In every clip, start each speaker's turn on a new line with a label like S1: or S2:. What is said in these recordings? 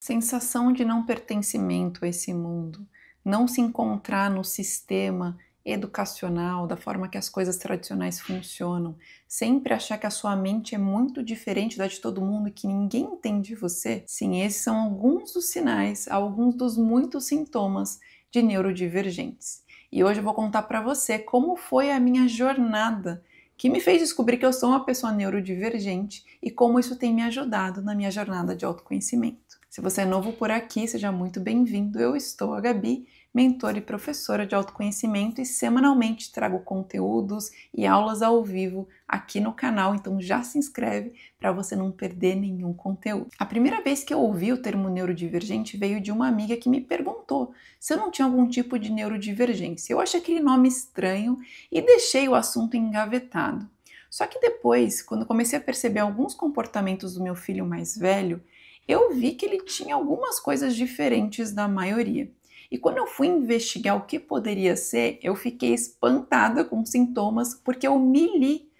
S1: Sensação de não pertencimento a esse mundo, não se encontrar no sistema educacional, da forma que as coisas tradicionais funcionam, sempre achar que a sua mente é muito diferente da de todo mundo e que ninguém entende você. Sim, esses são alguns dos sinais, alguns dos muitos sintomas de neurodivergentes. E hoje eu vou contar para você como foi a minha jornada que me fez descobrir que eu sou uma pessoa neurodivergente e como isso tem me ajudado na minha jornada de autoconhecimento. Se você é novo por aqui, seja muito bem-vindo. Eu estou a Gabi, mentora e professora de autoconhecimento, e semanalmente trago conteúdos e aulas ao vivo aqui no canal, então já se inscreve para você não perder nenhum conteúdo. A primeira vez que eu ouvi o termo neurodivergente veio de uma amiga que me perguntou se eu não tinha algum tipo de neurodivergência. Eu achei aquele nome estranho e deixei o assunto engavetado. Só que depois, quando comecei a perceber alguns comportamentos do meu filho mais velho, eu vi que ele tinha algumas coisas diferentes da maioria. E quando eu fui investigar o que poderia ser, eu fiquei espantada com os sintomas, porque eu me li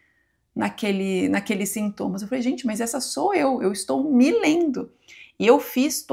S1: naqueles sintomas. Eu falei, gente, mas essa sou eu estou me lendo. E eu fiz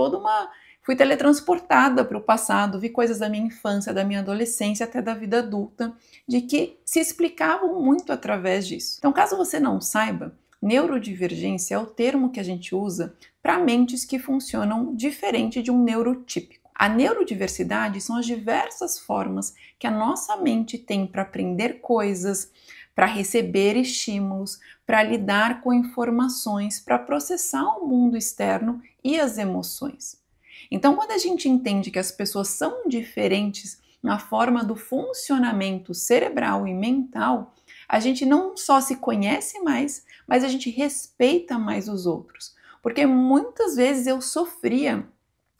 S1: fui teletransportada para o passado, vi coisas da minha infância, da minha adolescência, até da vida adulta, de que se explicavam muito através disso. Então, caso você não saiba, neurodivergência é o termo que a gente usa para mentes que funcionam diferente de um neurotípico. A neurodiversidade são as diversas formas que a nossa mente tem para aprender coisas, para receber estímulos, para lidar com informações, para processar o mundo externo e as emoções. Então, quando a gente entende que as pessoas são diferentes na forma do funcionamento cerebral e mental, a gente não só se conhece mais, mas a gente respeita mais os outros. Porque muitas vezes eu sofria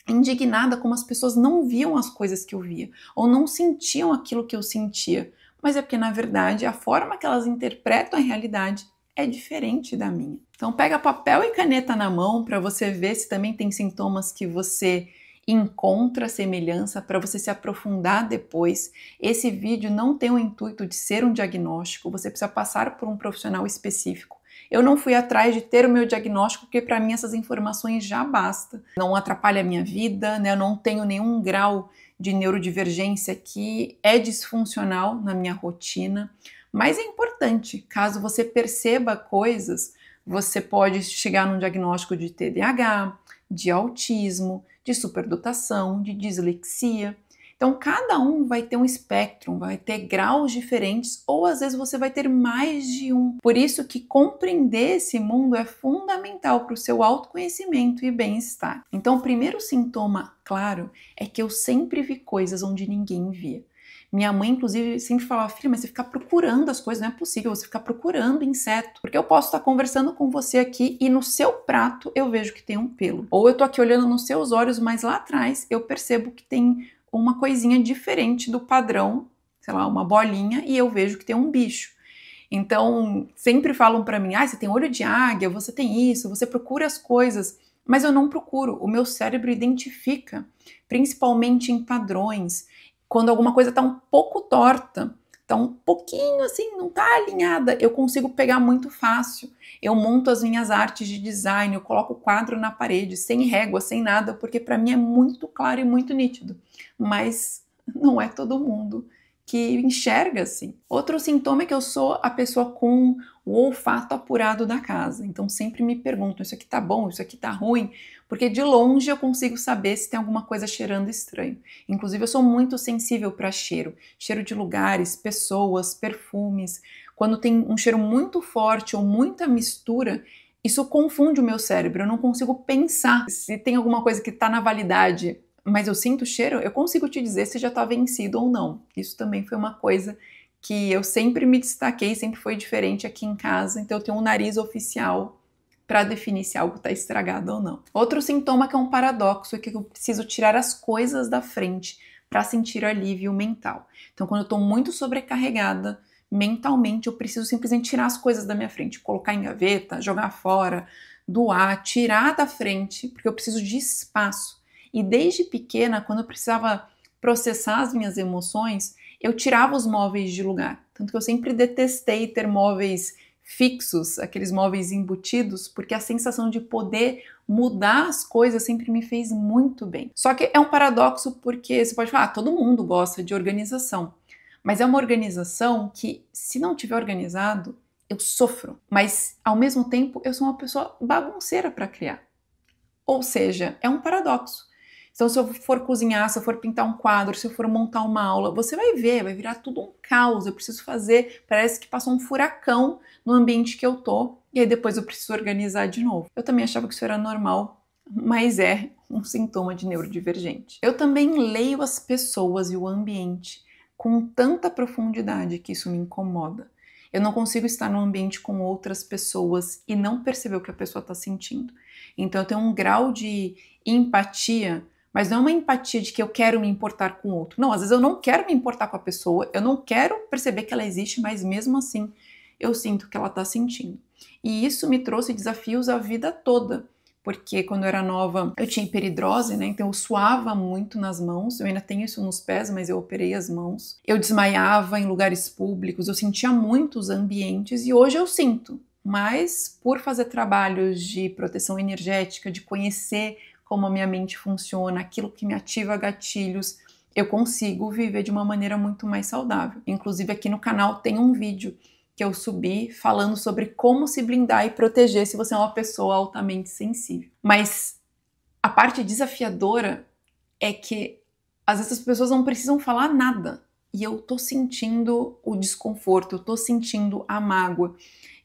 S1: indignada como as pessoas não viam as coisas que eu via, ou não sentiam aquilo que eu sentia. Mas é porque, na verdade, a forma que elas interpretam a realidade é diferente da minha. Então pega papel e caneta na mão para você ver se também tem sintomas que você encontra semelhança, para você se aprofundar depois. Esse vídeo não tem o intuito de ser um diagnóstico, você precisa passar por um profissional específico. Eu não fui atrás de ter o meu diagnóstico, porque para mim essas informações já basta. Não atrapalha a minha vida, né? Eu não tenho nenhum grau de neurodivergência que é disfuncional na minha rotina. Mas é importante, caso você perceba coisas, você pode chegar num diagnóstico de TDAH, de autismo, de superdotação, de dislexia. Então, cada um vai ter um espectro, vai ter graus diferentes, ou às vezes você vai ter mais de um. Por isso que compreender esse mundo é fundamental para o seu autoconhecimento e bem-estar. Então, o primeiro sintoma, claro, é que eu sempre vi coisas onde ninguém via. Minha mãe, inclusive, sempre falava, filha, mas você ficar procurando as coisas, não é possível você ficar procurando inseto. Porque eu posso estar conversando com você aqui e no seu prato eu vejo que tem um pelo. Ou eu tô aqui olhando nos seus olhos, mas lá atrás eu percebo que tem uma coisinha diferente do padrão, sei lá, uma bolinha, e eu vejo que tem um bicho. Então, sempre falam para mim, você tem olho de águia, você tem isso, você procura as coisas, mas eu não procuro. O meu cérebro identifica, principalmente em padrões, quando alguma coisa está um pouco torta, está um pouquinho assim, não está alinhada, eu consigo pegar muito fácil. Eu monto as minhas artes de design, eu coloco o quadro na parede, sem régua, sem nada, porque para mim é muito claro e muito nítido. Mas não é todo mundo que enxerga assim. Outro sintoma é que eu sou a pessoa com o olfato apurado da casa. Então sempre me perguntam, isso aqui tá bom, isso aqui tá ruim, porque de longe eu consigo saber se tem alguma coisa cheirando estranho. Inclusive eu sou muito sensível para cheiro de lugares, pessoas, perfumes. Quando tem um cheiro muito forte ou muita mistura, isso confunde o meu cérebro, eu não consigo pensar se tem alguma coisa que está na validade, mas eu sinto o cheiro, eu consigo te dizer se já está vencido ou não. Isso também foi uma coisa que eu sempre me destaquei, sempre foi diferente aqui em casa, então eu tenho um nariz oficial para definir se algo está estragado ou não. Outro sintoma que é um paradoxo é que eu preciso tirar as coisas da frente para sentir alívio mental. Então, quando eu estou muito sobrecarregada mentalmente, eu preciso simplesmente tirar as coisas da minha frente, colocar em gaveta, jogar fora, doar, tirar da frente, porque eu preciso de espaço. E desde pequena, quando eu precisava processar as minhas emoções, eu tirava os móveis de lugar. Tanto que eu sempre detestei ter móveis fixos, aqueles móveis embutidos, porque a sensação de poder mudar as coisas sempre me fez muito bem. Só que é um paradoxo porque você pode falar, todo mundo gosta de organização, mas é uma organização que, se não tiver organizado, eu sofro. Mas, ao mesmo tempo, eu sou uma pessoa bagunceira para criar. Ou seja, é um paradoxo. Então, se eu for cozinhar, se eu for pintar um quadro, se eu for montar uma aula, você vai ver, vai virar tudo um caos. Eu preciso fazer, parece que passou um furacão no ambiente que eu tô, e aí depois eu preciso organizar de novo. Eu também achava que isso era normal, mas é um sintoma de neurodivergente. Eu também leio as pessoas e o ambiente com tanta profundidade que isso me incomoda. Eu não consigo estar num ambiente com outras pessoas e não perceber o que a pessoa está sentindo. Então eu tenho um grau de empatia, mas não é uma empatia de que eu quero me importar com o outro. Não, às vezes eu não quero me importar com a pessoa, eu não quero perceber que ela existe, mas mesmo assim eu sinto o que ela está sentindo. E isso me trouxe desafios a vida toda, porque quando eu era nova eu tinha hiperidrose, né? Então eu suava muito nas mãos, eu ainda tenho isso nos pés, mas eu operei as mãos. Eu desmaiava em lugares públicos, eu sentia muito os ambientes e hoje eu sinto. Mas por fazer trabalhos de proteção energética, de conhecer como a minha mente funciona, aquilo que me ativa gatilhos, eu consigo viver de uma maneira muito mais saudável. Inclusive aqui no canal tem um vídeo que eu subi falando sobre como se blindar e proteger se você é uma pessoa altamente sensível. Mas a parte desafiadora é que às vezes as pessoas não precisam falar nada e eu tô sentindo o desconforto, eu tô sentindo a mágoa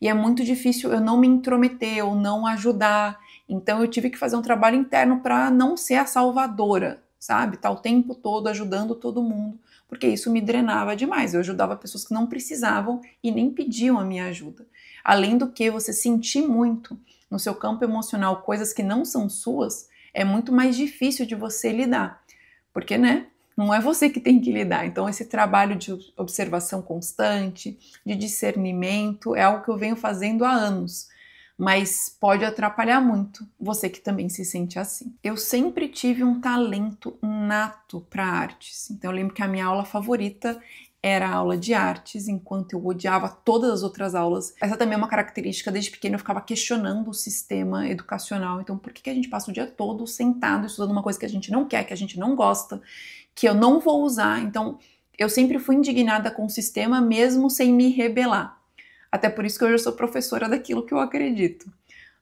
S1: e é muito difícil eu não me intrometer ou não ajudar. Então eu tive que fazer um trabalho interno para não ser a salvadora, sabe? Tá o tempo todo ajudando todo mundo, porque isso me drenava demais. Eu ajudava pessoas que não precisavam e nem pediam a minha ajuda. Além do que você sentir muito no seu campo emocional coisas que não são suas, é muito mais difícil de você lidar. Porque, né? Não é você que tem que lidar. Então, esse trabalho de observação constante, de discernimento, é algo que eu venho fazendo há anos. Mas pode atrapalhar muito você que também se sente assim. Eu sempre tive um talento nato para artes. Então eu lembro que a minha aula favorita era a aula de artes, enquanto eu odiava todas as outras aulas. Essa também é uma característica, desde pequena eu ficava questionando o sistema educacional. Então por que a gente passa o dia todo sentado estudando uma coisa que a gente não quer, que a gente não gosta, que eu não vou usar? Então eu sempre fui indignada com o sistema, mesmo sem me rebelar. Até por isso que hoje eu sou professora daquilo que eu acredito.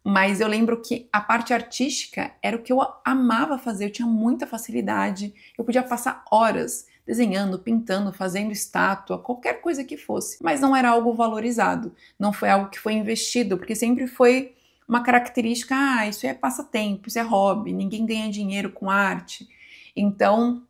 S1: Mas eu lembro que a parte artística era o que eu amava fazer, eu tinha muita facilidade, eu podia passar horas desenhando, pintando, fazendo estátua, qualquer coisa que fosse. Mas não era algo valorizado, não foi algo que foi investido, porque sempre foi uma característica, isso é passatempo, isso é hobby, ninguém ganha dinheiro com arte. Então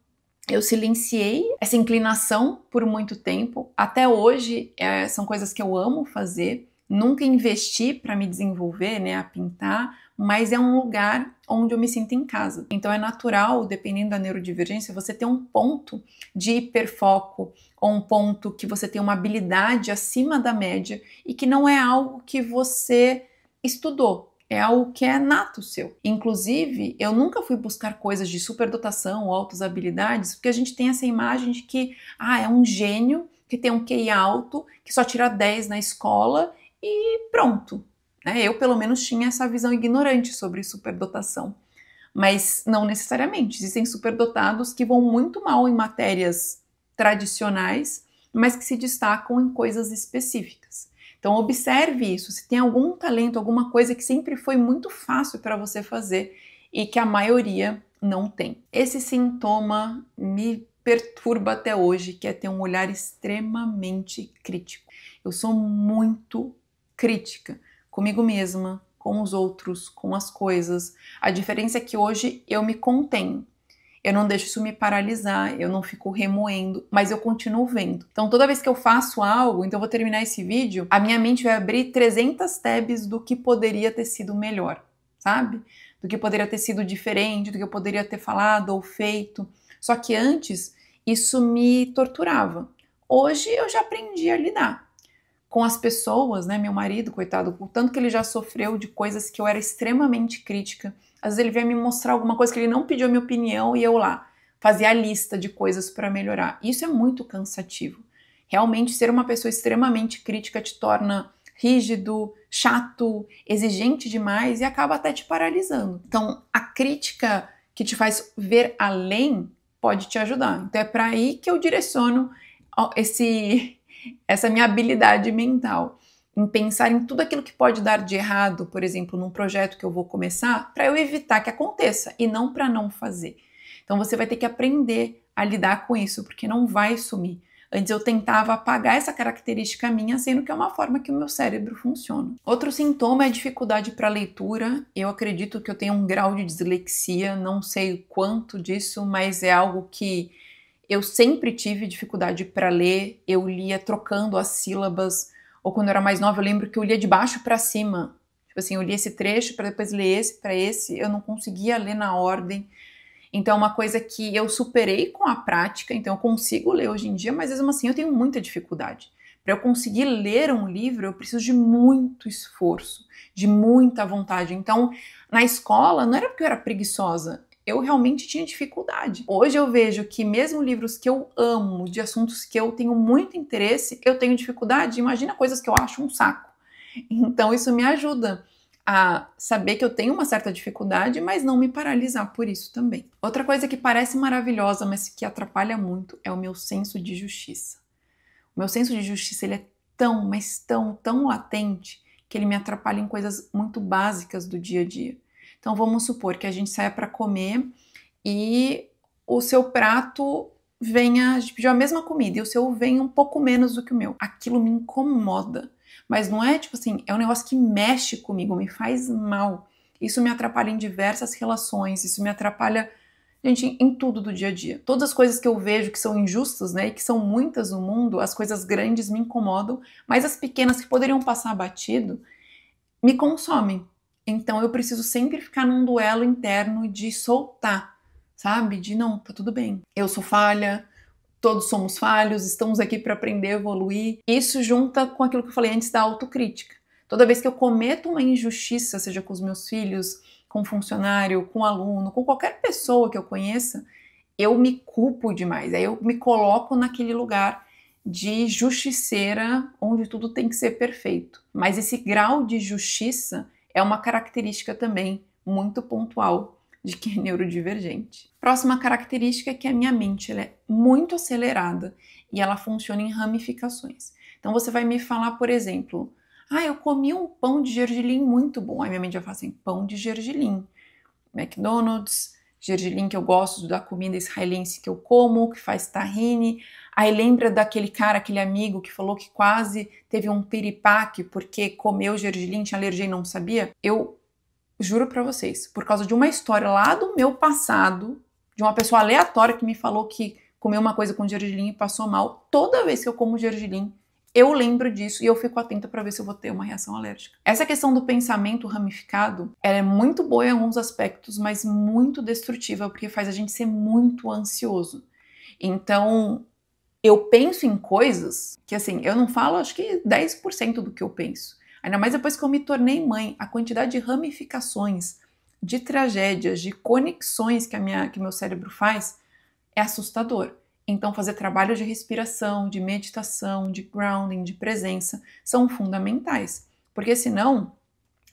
S1: eu silenciei essa inclinação por muito tempo. Até hoje, são coisas que eu amo fazer. Nunca investi para me desenvolver, né, a pintar, mas é um lugar onde eu me sinto em casa. Então é natural, dependendo da neurodivergência, você ter um ponto de hiperfoco ou um ponto que você tem uma habilidade acima da média e que não é algo que você estudou. É algo que é nato seu. Inclusive, eu nunca fui buscar coisas de superdotação ou altas habilidades, porque a gente tem essa imagem de que é um gênio que tem um QI alto, que só tira 10 na escola e pronto. Né? Eu, pelo menos, tinha essa visão ignorante sobre superdotação. Mas não necessariamente. Existem superdotados que vão muito mal em matérias tradicionais, mas que se destacam em coisas específicas. Então observe isso, se tem algum talento, alguma coisa que sempre foi muito fácil para você fazer e que a maioria não tem. Esse sintoma me perturba até hoje, que é ter um olhar extremamente crítico. Eu sou muito crítica comigo mesma, com os outros, com as coisas. A diferença é que hoje eu me contenho. Eu não deixo isso me paralisar, eu não fico remoendo, mas eu continuo vendo. Então toda vez que eu faço algo, então eu vou terminar esse vídeo, a minha mente vai abrir 300 tabs do que poderia ter sido melhor, sabe? Do que poderia ter sido diferente, do que eu poderia ter falado ou feito. Só que antes, isso me torturava. Hoje eu já aprendi a lidar com as pessoas, né? Meu marido, coitado, o tanto que ele já sofreu de coisas que eu era extremamente crítica. Às vezes ele vinha me mostrar alguma coisa que ele não pediu a minha opinião e eu lá fazia a lista de coisas para melhorar. Isso é muito cansativo. Realmente ser uma pessoa extremamente crítica te torna rígido, chato, exigente demais e acaba até te paralisando. Então, a crítica que te faz ver além pode te ajudar. Então, é para aí que eu direciono essa minha habilidade mental, em pensar em tudo aquilo que pode dar de errado, por exemplo, num projeto que eu vou começar, para eu evitar que aconteça e não para não fazer. Então você vai ter que aprender a lidar com isso, porque não vai sumir. Antes eu tentava apagar essa característica minha, sendo que é uma forma que o meu cérebro funciona. Outro sintoma é a dificuldade para leitura. Eu acredito que eu tenho um grau de dislexia, não sei o quanto disso, mas é algo que eu sempre tive dificuldade para ler. Eu lia trocando as sílabas, ou quando eu era mais nova eu lembro que eu lia de baixo para cima. Tipo assim, eu lia esse trecho para depois ler esse para esse, eu não conseguia ler na ordem. Então é uma coisa que eu superei com a prática, então eu consigo ler hoje em dia, mas mesmo assim eu tenho muita dificuldade. Para eu conseguir ler um livro, eu preciso de muito esforço, de muita vontade. Então, na escola, não era porque eu era preguiçosa, eu realmente tinha dificuldade. Hoje eu vejo que mesmo livros que eu amo, de assuntos que eu tenho muito interesse, eu tenho dificuldade. Imagina coisas que eu acho um saco. Então isso me ajuda a saber que eu tenho uma certa dificuldade, mas não me paralisar por isso também. Outra coisa que parece maravilhosa, mas que atrapalha muito, é o meu senso de justiça. O meu senso de justiça, ele é tão, mas tão, tão latente, que ele me atrapalha em coisas muito básicas do dia a dia. Então vamos supor que a gente saia para comer e o seu prato venha, a gente pediu a mesma comida e o seu vem um pouco menos do que o meu. Aquilo me incomoda. Mas não é tipo assim, é um negócio que mexe comigo, me faz mal. Isso me atrapalha em diversas relações, isso me atrapalha, gente, em tudo do dia a dia. Todas as coisas que eu vejo que são injustas, né, e que são muitas no mundo, as coisas grandes me incomodam, mas as pequenas que poderiam passar batido, me consomem. Então eu preciso sempre ficar num duelo interno de soltar, sabe? De não, tá tudo bem. Eu sou falha, todos somos falhos, estamos aqui para aprender, evoluir. Isso junta com aquilo que eu falei antes da autocrítica. Toda vez que eu cometo uma injustiça, seja com os meus filhos, com um funcionário, com um aluno, com qualquer pessoa que eu conheça, eu me culpo demais. Aí eu me coloco naquele lugar de justiceira, onde tudo tem que ser perfeito. Mas esse grau de justiça é uma característica também muito pontual de quem é neurodivergente. Próxima característica é que a minha mente ela é muito acelerada e ela funciona em ramificações. Então você vai me falar, por exemplo, eu comi um pão de gergelim muito bom. Aí minha mente vai falar assim, pão de gergelim. McDonald's, gergelim que eu gosto da comida israelense que eu como, que faz tahine. Aí lembra daquele cara, aquele amigo que falou que quase teve um piripaque porque comeu gergelim, tinha alergia e não sabia? Eu juro pra vocês, por causa de uma história lá do meu passado, de uma pessoa aleatória que me falou que comeu uma coisa com gergelim e passou mal, toda vez que eu como gergelim, eu lembro disso e eu fico atenta para ver se eu vou ter uma reação alérgica. Essa questão do pensamento ramificado, ela é muito boa em alguns aspectos, mas muito destrutiva, porque faz a gente ser muito ansioso. Então, eu penso em coisas que, assim, eu não falo, acho que 10% do que eu penso. Ainda mais depois que eu me tornei mãe, a quantidade de ramificações, de tragédias, de conexões que meu cérebro faz é assustador. Então, fazer trabalho de respiração, de meditação, de grounding, de presença, são fundamentais. Porque senão,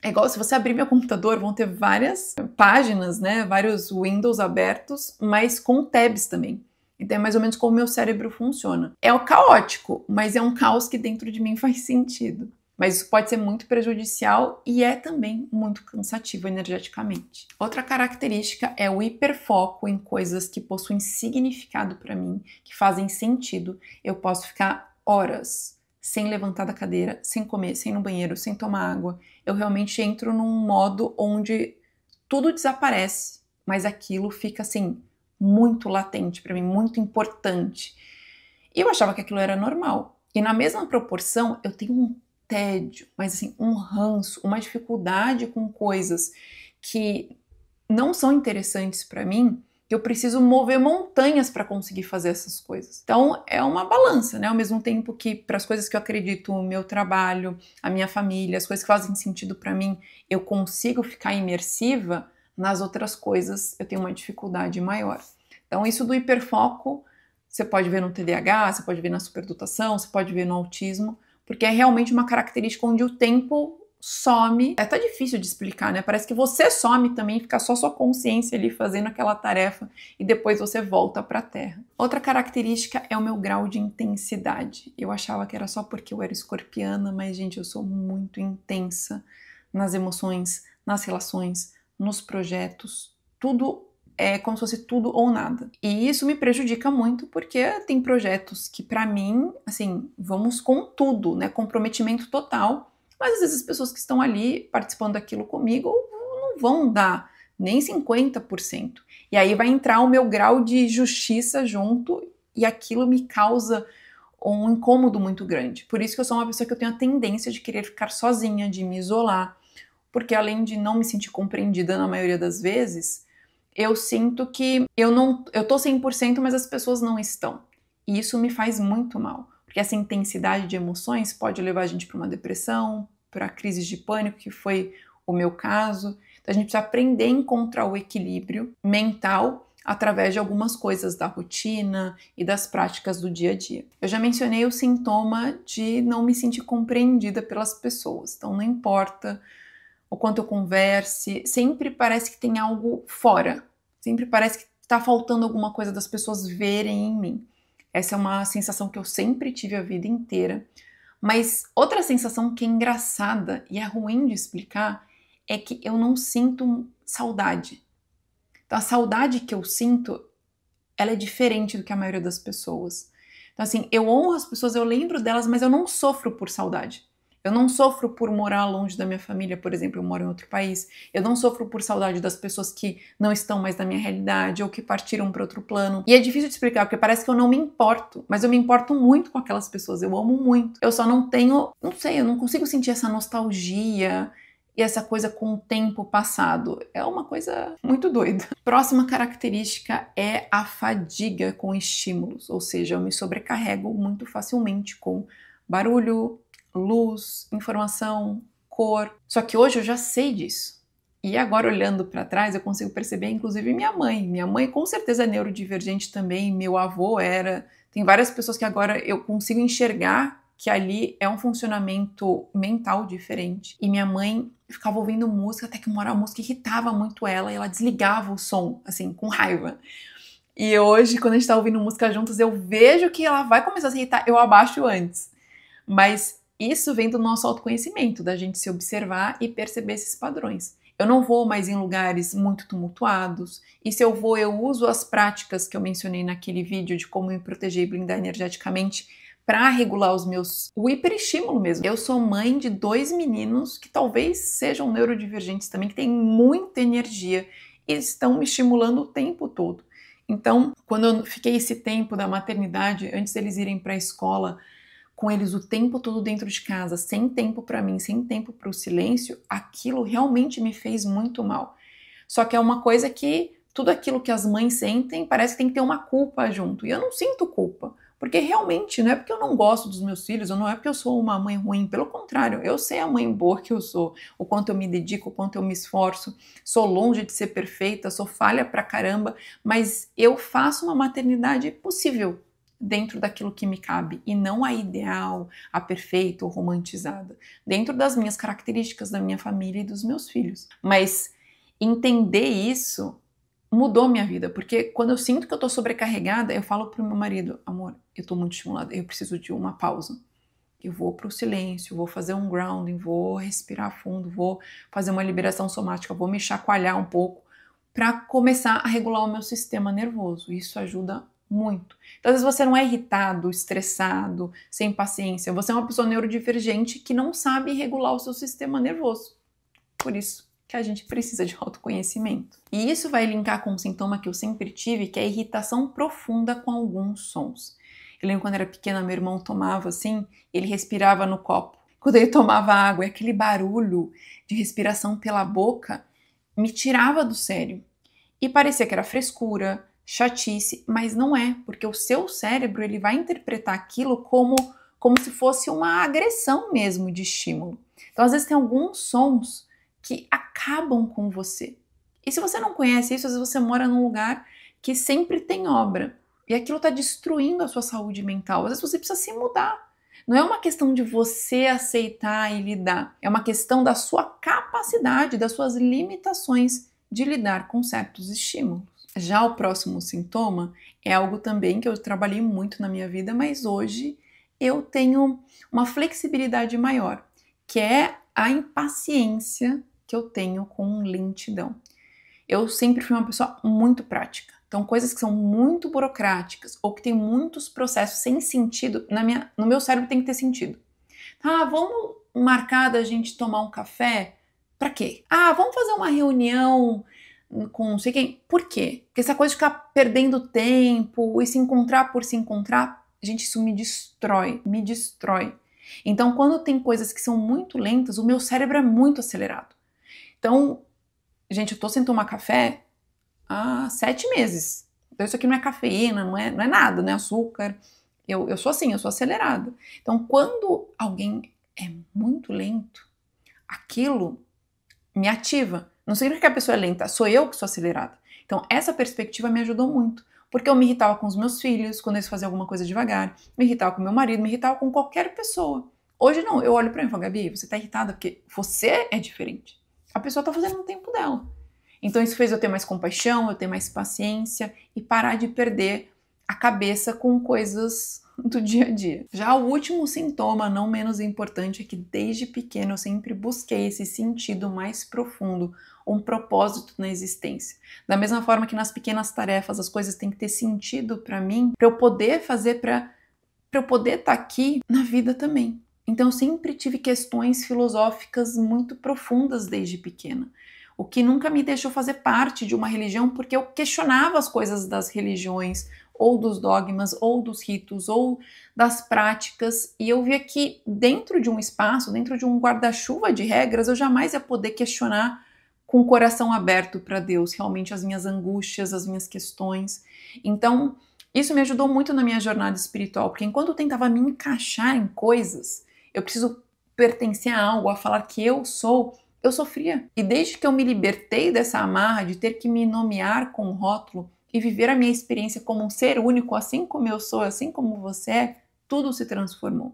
S1: é igual se você abrir meu computador, vão ter várias páginas, né? Vários Windows abertos, mas com tabs também. Então é mais ou menos como o meu cérebro funciona. É o caótico, mas é um caos que dentro de mim faz sentido. Mas isso pode ser muito prejudicial e é também muito cansativo energeticamente. Outra característica é o hiperfoco em coisas que possuem significado para mim, que fazem sentido. Eu posso ficar horas sem levantar da cadeira, sem comer, sem ir no banheiro, sem tomar água. Eu realmente entro num modo onde tudo desaparece, mas aquilo fica assim muito latente para mim, muito importante. E eu achava que aquilo era normal. E na mesma proporção, eu tenho um tédio, mas assim, um ranço, uma dificuldade com coisas que não são interessantes para mim, que eu preciso mover montanhas para conseguir fazer essas coisas. Então é uma balança, né? Ao mesmo tempo que para as coisas que eu acredito, o meu trabalho, a minha família, as coisas que fazem sentido para mim, eu consigo ficar imersiva, nas outras coisas eu tenho uma dificuldade maior. Então isso do hiperfoco, você pode ver no TDAH, você pode ver na superdotação, você pode ver no autismo, porque é realmente uma característica onde o tempo some. É até difícil de explicar, né? Parece que você some também, fica só sua consciência ali fazendo aquela tarefa e depois você volta para a Terra. Outra característica é o meu grau de intensidade. Eu achava que era só porque eu era escorpiana, mas, gente, eu sou muito intensa nas emoções, nas relações, nos projetos. Tudo é como se fosse tudo ou nada. E isso me prejudica muito porque tem projetos que, para mim, assim, vamos com tudo, né? Comprometimento total. Mas às vezes as pessoas que estão ali participando daquilo comigo não vão dar nem 50%. E aí vai entrar o meu grau de justiça junto e aquilo me causa um incômodo muito grande. Por isso que eu sou uma pessoa que eu tenho a tendência de querer ficar sozinha, de me isolar, porque além de não me sentir compreendida na maioria das vezes, eu sinto que eu tô 100%, mas as pessoas não estão. E isso me faz muito mal, porque essa intensidade de emoções pode levar a gente para uma depressão, para crises de pânico, que foi o meu caso. Então a gente precisa aprender a encontrar o equilíbrio mental através de algumas coisas da rotina e das práticas do dia a dia. Eu já mencionei o sintoma de não me sentir compreendida pelas pessoas. Então não importa o quanto eu converse, sempre parece que tem algo fora. Sempre parece que está faltando alguma coisa das pessoas verem em mim. Essa é uma sensação que eu sempre tive a vida inteira. Mas outra sensação que é engraçada e é ruim de explicar é que eu não sinto saudade. Então a saudade que eu sinto, ela é diferente do que a maioria das pessoas. Então assim, eu honro as pessoas, eu lembro delas, mas eu não sofro por saudade. Eu não sofro por morar longe da minha família, por exemplo, eu moro em outro país. Eu não sofro por saudade das pessoas que não estão mais na minha realidade ou que partiram para outro plano. E é difícil de explicar, porque parece que eu não me importo, mas eu me importo muito com aquelas pessoas, eu amo muito. Eu só não tenho, não sei, eu não consigo sentir essa nostalgia e essa coisa com o tempo passado. É uma coisa muito doida. Próxima característica é a fadiga com estímulos, ou seja, eu me sobrecarrego muito facilmente com barulho, luz, informação, cor. Só que hoje eu já sei disso. E agora, olhando para trás, eu consigo perceber, inclusive, minha mãe. Minha mãe, com certeza, é neurodivergente também. Meu avô era. Tem várias pessoas que agora eu consigo enxergar que ali é um funcionamento mental diferente. E minha mãe ficava ouvindo música, até que uma hora a música irritava muito ela e ela desligava o som, assim, com raiva. E hoje, quando a gente tá ouvindo música juntos, eu vejo que ela vai começar a se irritar, eu abaixo antes. Mas isso vem do nosso autoconhecimento, da gente se observar e perceber esses padrões. Eu não vou mais em lugares muito tumultuados, e se eu vou, eu uso as práticas que eu mencionei naquele vídeo de como me proteger e blindar energeticamente para regular os meus... o hiperestímulo mesmo. Eu sou mãe de 2 meninos que talvez sejam neurodivergentes também, que têm muita energia e estão me estimulando o tempo todo. Então, quando eu fiquei esse tempo da maternidade, antes deles irem para a escola, com eles o tempo todo dentro de casa, sem tempo para mim, sem tempo para o silêncio, aquilo realmente me fez muito mal. Só que é uma coisa que tudo aquilo que as mães sentem parece que tem que ter uma culpa junto. E eu não sinto culpa, porque realmente não é porque eu não gosto dos meus filhos, ou não é porque eu sou uma mãe ruim, pelo contrário, eu sei a mãe boa que eu sou, o quanto eu me dedico, o quanto eu me esforço, sou longe de ser perfeita, sou falha pra caramba, mas eu faço uma maternidade possível, dentro daquilo que me cabe, e não a ideal, a perfeita ou romantizada, dentro das minhas características, da minha família e dos meus filhos. Mas entender isso mudou minha vida, porque quando eu sinto que eu tô sobrecarregada, eu falo pro meu marido, amor, eu tô muito estimulada, eu preciso de uma pausa. Eu vou pro silêncio, vou fazer um grounding, vou respirar fundo, vou fazer uma liberação somática, vou me chacoalhar um pouco para começar a regular o meu sistema nervoso. Isso ajuda muito. Então, às vezes você não é irritado, estressado, sem paciência. Você é uma pessoa neurodivergente que não sabe regular o seu sistema nervoso. Por isso que a gente precisa de autoconhecimento. E isso vai linkar com um sintoma que eu sempre tive, que é a irritação profunda com alguns sons. Eu lembro quando era pequena, meu irmão tomava assim, ele respirava no copo. Quando ele tomava água, aquele barulho de respiração pela boca me tirava do sério. E parecia que era frescura, chatice, mas não é, porque o seu cérebro ele vai interpretar aquilo como se fosse uma agressão mesmo de estímulo. Então, às vezes tem alguns sons que acabam com você. E se você não conhece isso, às vezes você mora num lugar que sempre tem obra. E aquilo está destruindo a sua saúde mental. Às vezes você precisa se mudar. Não é uma questão de você aceitar e lidar, é uma questão da sua capacidade, das suas limitações de lidar com certos estímulos. Já o próximo sintoma é algo também que eu trabalhei muito na minha vida, mas hoje eu tenho uma flexibilidade maior, que é a impaciência que eu tenho com lentidão. Eu sempre fui uma pessoa muito prática. Então, coisas que são muito burocráticas ou que tem muitos processos sem sentido, no meu cérebro tem que ter sentido. Ah, vamos marcar da gente tomar um café? Pra quê? Ah, vamos fazer uma reunião com não sei quem. Por quê? Porque essa coisa de ficar perdendo tempo e se encontrar por se encontrar, gente, isso me destrói, me destrói. Então, quando tem coisas que são muito lentas, o meu cérebro é muito acelerado. Então, gente, eu tô sem tomar café há 7 meses. Então, isso aqui não é cafeína, não é nada, não é açúcar. Eu sou assim, eu sou acelerada. Então, quando alguém é muito lento, aquilo me ativa. Não significa que a pessoa é lenta, sou eu que sou acelerada. Então, essa perspectiva me ajudou muito. Porque eu me irritava com os meus filhos, quando eles faziam alguma coisa devagar, me irritava com meu marido, me irritava com qualquer pessoa. Hoje não, eu olho pra mim e falo, Gabi, você tá irritada porque você é diferente. A pessoa tá fazendo no tempo dela. Então isso fez eu ter mais compaixão, eu ter mais paciência e parar de perder a cabeça com coisas do dia a dia. Já o último sintoma, não menos importante, é que desde pequeno eu sempre busquei esse sentido mais profundo, um propósito na existência. Da mesma forma que nas pequenas tarefas as coisas têm que ter sentido para mim, para eu poder fazer, para eu poder estar aqui na vida também. Então eu sempre tive questões filosóficas muito profundas desde pequena. O que nunca me deixou fazer parte de uma religião, porque eu questionava as coisas das religiões, ou dos dogmas, ou dos ritos, ou das práticas, e eu via que dentro de um espaço, dentro de um guarda-chuva de regras, eu jamais ia poder questionar com o coração aberto para Deus, realmente as minhas angústias, as minhas questões. Então, isso me ajudou muito na minha jornada espiritual, porque enquanto eu tentava me encaixar em coisas, eu preciso pertencer a algo, a falar que eu sofria. E desde que eu me libertei dessa amarra de ter que me nomear com um rótulo e viver a minha experiência como um ser único, assim como eu sou, assim como você é, tudo se transformou.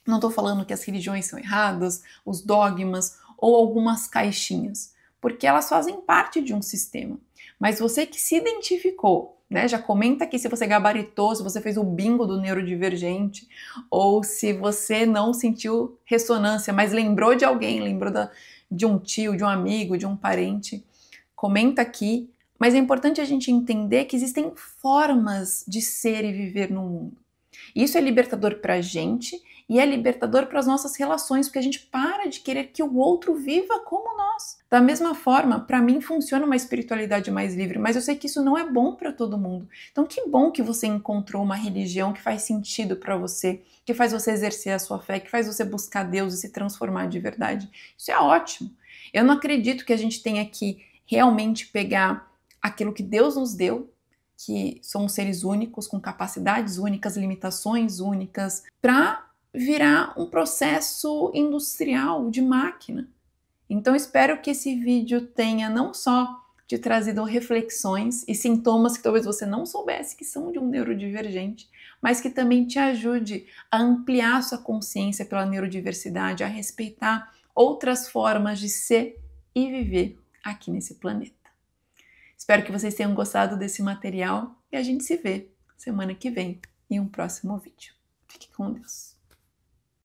S1: Não estou falando que as religiões são erradas, os dogmas ou algumas caixinhas, porque elas fazem parte de um sistema. Mas você que se identificou, né? Já comenta aqui se você gabaritou, se você fez o bingo do neurodivergente, ou se você não sentiu ressonância, mas lembrou de alguém, lembrou de um tio, de um amigo, de um parente. Comenta aqui. Mas é importante a gente entender que existem formas de ser e viver no mundo. Isso é libertador para a gente e é libertador para as nossas relações, porque a gente para de querer que o outro viva como nós. Da mesma forma, para mim funciona uma espiritualidade mais livre, mas eu sei que isso não é bom para todo mundo. Então que bom que você encontrou uma religião que faz sentido para você, que faz você exercer a sua fé, que faz você buscar Deus e se transformar de verdade. Isso é ótimo. Eu não acredito que a gente tenha que realmente pegar aquilo que Deus nos deu, que somos seres únicos, com capacidades únicas, limitações únicas, para virar um processo industrial de máquina. Então espero que esse vídeo tenha não só te trazido reflexões e sintomas que talvez você não soubesse que são de um neurodivergente, mas que também te ajude a ampliar sua consciência pela neurodiversidade, a respeitar outras formas de ser e viver aqui nesse planeta. Espero que vocês tenham gostado desse material e a gente se vê semana que vem em um próximo vídeo. Fique com Deus.